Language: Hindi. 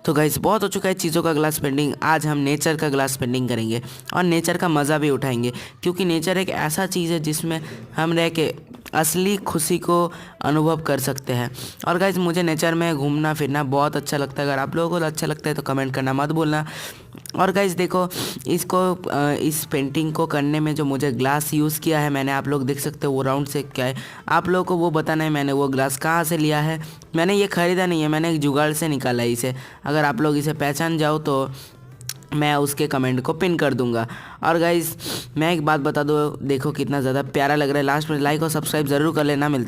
तो गाइस बहुत हो चुका है चीज़ों का ग्लास पेंटिंग। आज हम नेचर का ग्लास पेंटिंग करेंगे और नेचर का मज़ा भी उठाएंगे, क्योंकि नेचर एक ऐसा चीज़ है जिसमें हम रह के असली खुशी को अनुभव कर सकते हैं। और गाइस मुझे नेचर में घूमना फिरना बहुत अच्छा लगता है। अगर आप लोगों को अच्छा लगता है तो कमेंट करना मत भूलना। और गाइस देखो, इस पेंटिंग को करने में जो मुझे ग्लास यूज़ किया है मैंने, आप लोग देख सकते हो वो राउंड से क्या है। आप लोगों को वो बताना है मैंने वो ग्लास कहाँ से लिया है। मैंने ये ख़रीदा नहीं है, मैंने एक जुगाड़ से निकाला है इसे। अगर आप लोग इसे पहचान जाओ तो मैं उसके कमेंट को पिन कर दूंगा। और गाइस मैं एक बात बता दूँ, देखो कितना ज़्यादा प्यारा लग रहा है। लास्ट में लाइक और सब्सक्राइब ज़रूर कर लेना। मिलते हैं।